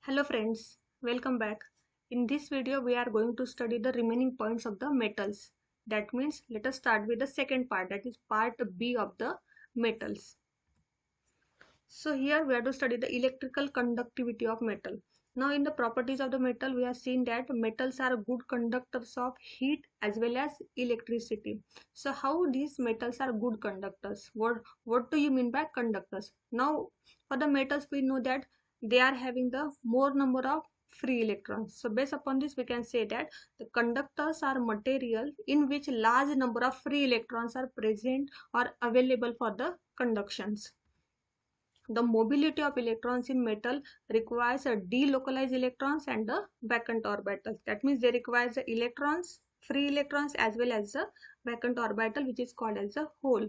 Hello friends, welcome back. In this video we are going to study the remaining points of the metals. That means let us start with the second part, that is part B of the metals. So here we have to study the electrical conductivity of metal. Now in the properties of the metal we have seen that metals are good conductors of heat as well as electricity. So how these metals are good conductors? What do you mean by conductors? Now for the metals we know that they are having the more number of free electrons. So based upon this we can say that the conductors are material in which large number of free electrons are present or available for the conductions. The mobility of electrons in metal requires a delocalized electrons and the vacant orbitals. That means they require the electrons, free electrons as well as the vacant orbital, which is called as a hole.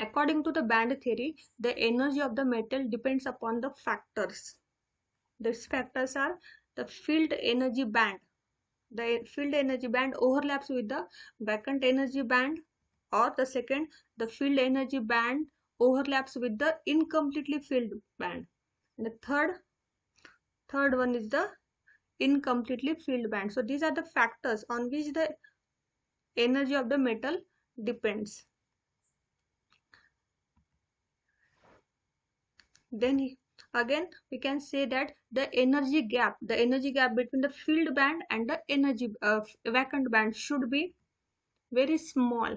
According to the band theory, the energy of the metal depends upon the factors. These factors are the field energy band. The field energy band overlaps with the vacant energy band, or the second, the field energy band overlaps with the incompletely filled band, and the third one is the incompletely filled band. So these are the factors on which the energy of the metal depends. Then again we can say that the energy gap between the filled band and the energy vacant band should be very small,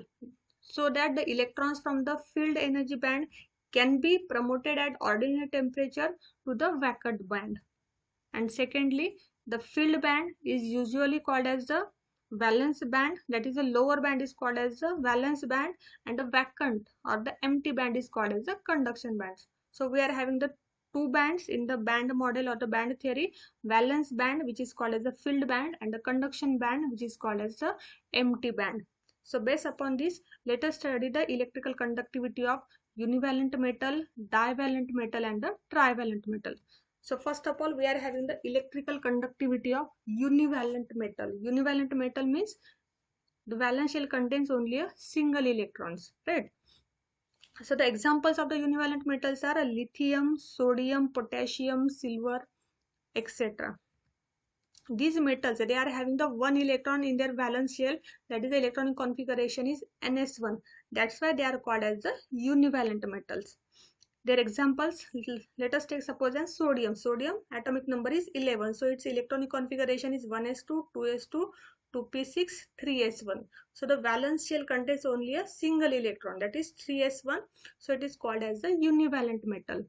so that the electrons from the filled energy band can be promoted at ordinary temperature to the vacant band. And secondly, the filled band is usually called as the valence band, that is the lower band is called as the valence band, and the vacant or the empty band is called as the conduction bands. So we are having the two bands in the band model or the band theory: valence band, which is called as the filled band, and the conduction band, which is called as the empty band. So based upon this, let us study the electrical conductivity of univalent metal, divalent metal, and the trivalent metal. So first of all, we are having the electrical conductivity of univalent metal. Univalent metal means the valence shell contains only a single electrons, right? So the examples of the univalent metals are lithium, sodium, potassium, silver, etc. These metals, they are having the one electron in their valence shell, that is the electronic configuration is ns1. That's why they are called as the univalent metals. Their examples, let us take suppose as sodium. Sodium atomic number is 11, so its electronic configuration is 1s2, 2s2, 2p6, 3s1. So the valence shell contains only a single electron, that is 3s1, so it is called as the univalent metal.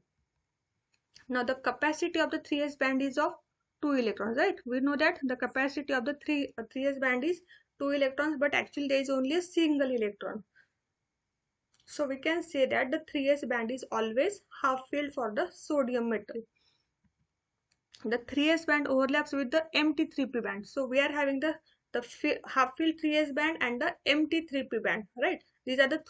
Now the capacity of the 3s band is of 2 electrons, right? We know that the capacity of the 3s band is 2 electrons, but actually there is only a single electron. So we can say that the 3s band is always half filled for the sodium metal. The 3s band overlaps with the empty 3p band. So we are having the half filled 3s band and the empty 3p band, right? These are the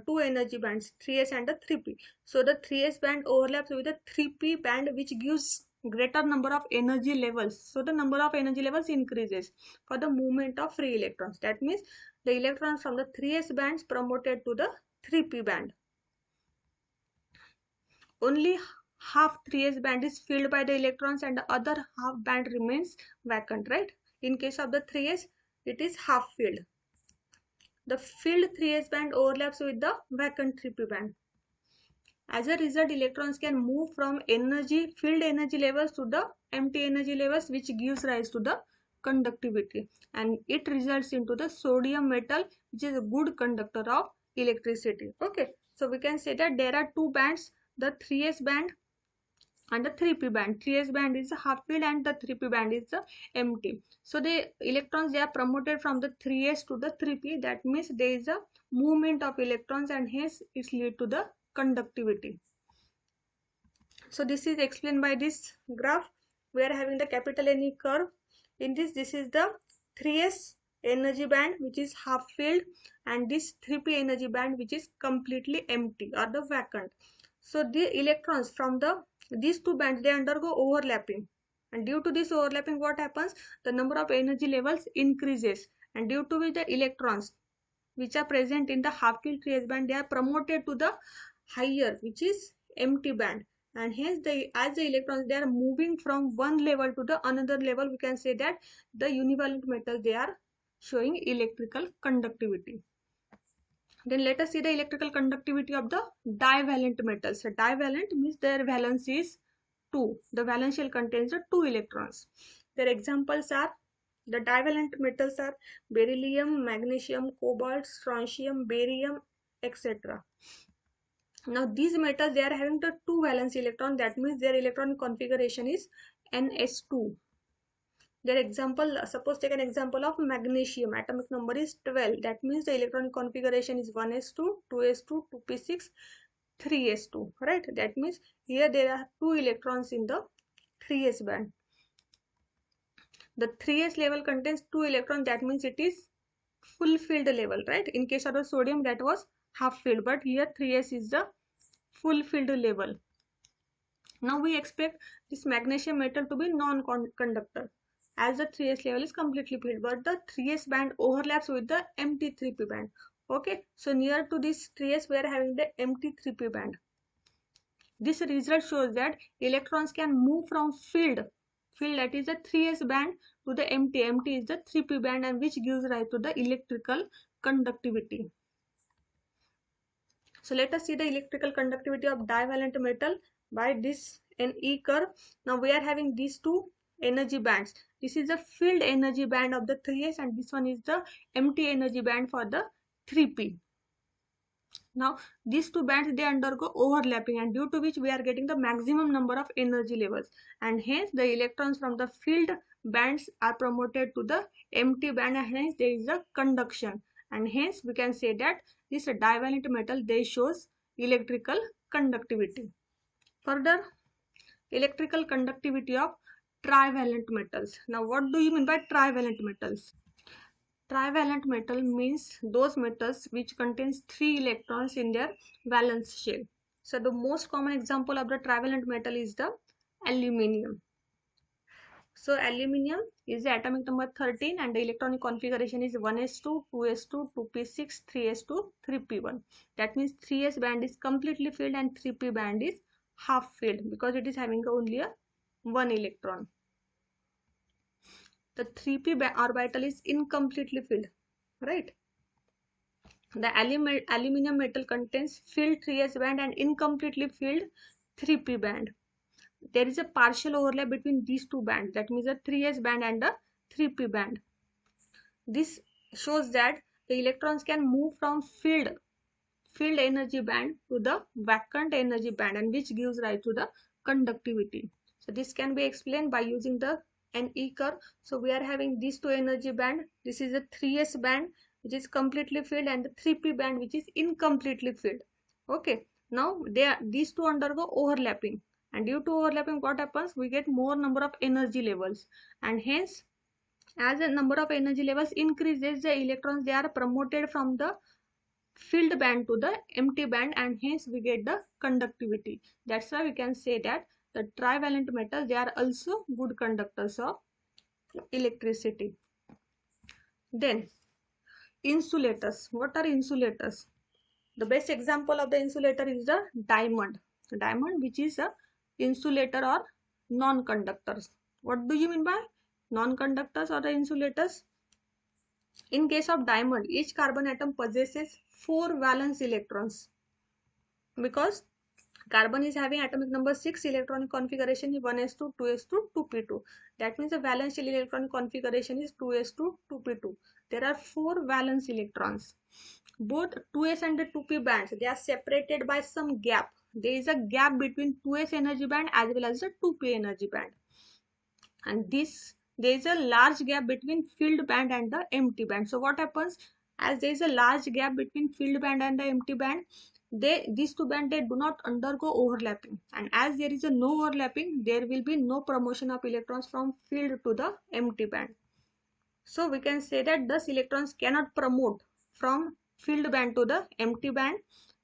two energy bands, 3s and the 3p. So the 3s band overlaps with the 3p band, which gives greater number of energy levels. So the number of energy levels increases for the movement of free electrons. That means the electrons from the 3s bands promoted to the 3p band. Only half 3s band is filled by the electrons and the other half band remains vacant, right? In case of the 3s, it is half filled. The filled 3s band overlaps with the vacant 3p band. As a result, electrons can move from filled energy levels to the empty energy levels, which gives rise to the conductivity, and it results into the sodium metal, which is a good conductor of electricity. Okay, so we can say that there are two bands, the 3s band and the 3p band. 3s band is half filled and the 3p band is empty. So the electrons, they are promoted from the 3s to the 3p. That means there is a movement of electrons, and hence it leads to the conductivity. So this is explained by this graph. We are having the capital NE curve. In this is the 3s energy band, which is half filled, and this 3p energy band, which is completely empty or the vacant. So the electrons from these two bands, they undergo overlapping, and due to this overlapping, what happens? The number of energy levels increases, and due to which the electrons which are present in the half filled 3s band, they are promoted to the higher, which is empty band, and hence as the electrons they are moving from one level to the another level, we can say that the univalent metals they are showing electrical conductivity. Then let us see the electrical conductivity of the divalent metals. So divalent means their valence is 2. The valence shell contains the 2 electrons. Their examples are, the divalent metals are beryllium, magnesium, cobalt, strontium, barium, etc. Now these metals they are having the 2 valence electron, that means their electron configuration is ns2. Their example, suppose take an example of magnesium, atomic number is 12, that means the electron configuration is 1s2, 2s2, 2p6, 3s2, right? That means here there are 2 electrons in the 3s band. The 3s level contains 2 electrons, that means it is full filled level, right? In case of the sodium that was half filled, but here 3s is the full filled level. Now we expect this magnesium metal to be non-conductor, as the 3s level is completely filled, but the 3s band overlaps with the empty 3p band. Okay, so near to this 3s we are having the empty 3p band. This result shows that electrons can move from filled that is the 3s band to the empty is the 3p band, and which gives rise to the electrical conductivity. So let us see the electrical conductivity of divalent metal by this Ne curve. Now we are having these two energy bands. This is the filled energy band of the 3s, and this one is the empty energy band for the 3p. Now these two bands they undergo overlapping, and due to which we are getting the maximum number of energy levels, and hence the electrons from the filled bands are promoted to the empty band, and hence there is a conduction, and hence we can say that this divalent metal they shows electrical conductivity. Further, electrical conductivity of trivalent metals. Now what do you mean by trivalent metals? Trivalent metal means those metals which contains 3 electrons in their valence shell. So the most common example of the trivalent metal is the aluminium. So aluminium is the atomic number 13, and the electronic configuration is 1s2, 2s2, 2p6, 3s2, 3p1. That means 3s band is completely filled and 3p band is half filled, because it is having only a 1 electron. The 3p orbital is incompletely filled, right? The aluminium metal contains filled 3s band and incompletely filled 3p band. There is a partial overlap between these two bands, that means the 3s band and the 3p band. This shows that the electrons can move from filled energy band to the vacant energy band, and which gives rise to the conductivity. So this can be explained by using the Ne curve. So we are having these two energy band. This is a 3s band which is completely filled, and the 3p band which is incompletely filled. Okay, now these two undergo overlapping, and due to overlapping what happens, we get more number of energy levels, and hence as the number of energy levels increases, the electrons they are promoted from the filled band to the empty band, and hence we get the conductivity. That's why we can say that the trivalent metals they are also good conductors of electricity. Then insulators. What are insulators? The best example of the insulator is the diamond. Diamond which is a insulator or non-conductors. What do you mean by non-conductors or the insulators? In case of diamond, each carbon atom possesses 4 valence electrons, because carbon is having atomic number 6, electronic configuration is 1s2, 2s2, 2p2. That means the valence shell electronic configuration is 2s2, 2p2. There are 4 valence electrons. Both 2s and the 2p bands they are separated by some gap. There is a gap between 2s energy band as well as the 2p energy band, and there is a large gap between filled band and the empty band. So what happens, as there is a large gap between filled band and the empty band, these two bands they do not undergo overlapping, and as there is a no overlapping, there will be no promotion of electrons from filled to the empty band. So we can say that thus electrons cannot promote from filled band to the empty band.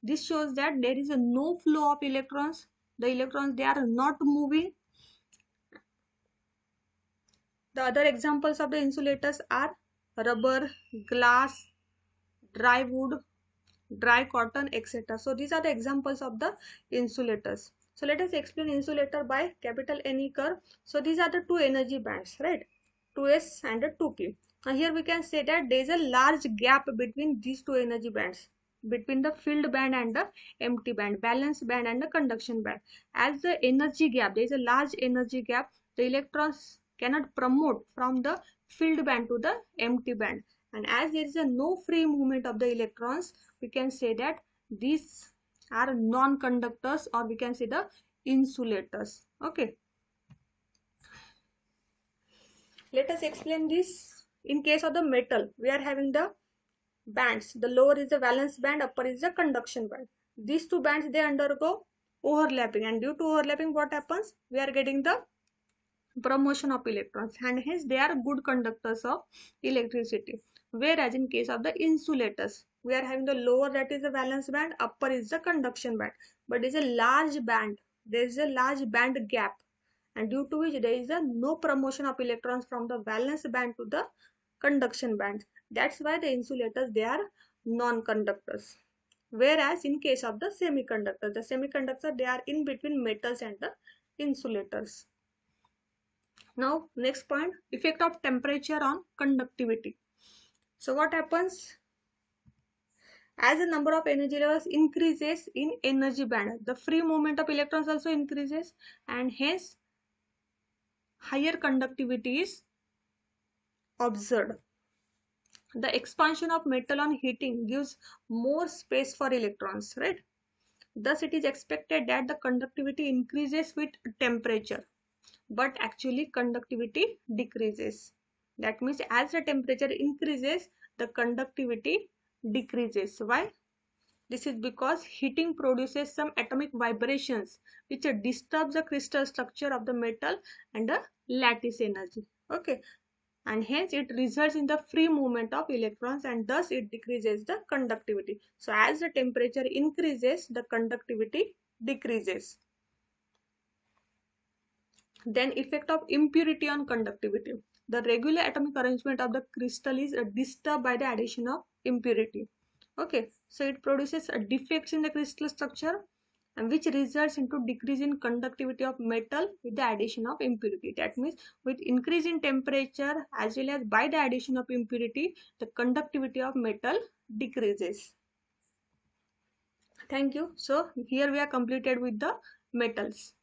This shows that there is a no flow of electrons. The electrons they are not moving. The other examples of the insulators are rubber, glass, dry wood, dry cotton, etc. So these are the examples of the insulators. So let us explain insulator by capital Ne curve. So these are the two energy bands, right? 2s and 2p. Now here we can say that there is a large gap between these two energy bands, between the filled band and the empty band, valence band and the conduction band. As the energy gap, there is a large energy gap, the electrons cannot promote from the filled band to the empty band. And as there is a no free movement of the electrons, we can say that these are non-conductors, or we can say the insulators. Okay, let us explain this. In case of the metal, we are having the bands. The lower is the valence band, upper is the conduction band. These two bands, they undergo overlapping, and due to overlapping, what happens? We are getting the promotion of electrons, and hence they are good conductors of electricity. Whereas in case of the insulators, we are having the lower, that is the valence band, upper is the conduction band, but there is a large band, there is a large band gap, and due to which there is a no promotion of electrons from the valence band to the conduction band. That's why the insulators, they are non-conductors. Whereas in case of the semiconductor, they are in between metals and the insulators. Now next point, effect of temperature on conductivity. So what happens? As the number of energy levels increases in energy band, the free movement of electrons also increases, and hence higher conductivity is observed. The expansion of metal on heating gives more space for electrons, right? Thus it is expected that the conductivity increases with temperature, but actually conductivity decreases. That means as the temperature increases, the conductivity decreases. Why? This is because heating produces some atomic vibrations which disturbs the crystal structure of the metal and the lattice energy. Okay, and hence it results in the free movement of electrons, and thus it decreases the conductivity. So as the temperature increases, the conductivity decreases. Then effect of impurity on conductivity. The regular atomic arrangement of the crystal is disturbed by the addition of impurity. Okay, so it produces a defects in the crystal structure, and which results into decrease in conductivity of metal with the addition of impurity. That means with increase in temperature as well as by the addition of impurity, the conductivity of metal decreases. Thank you. So here we are completed with the metals.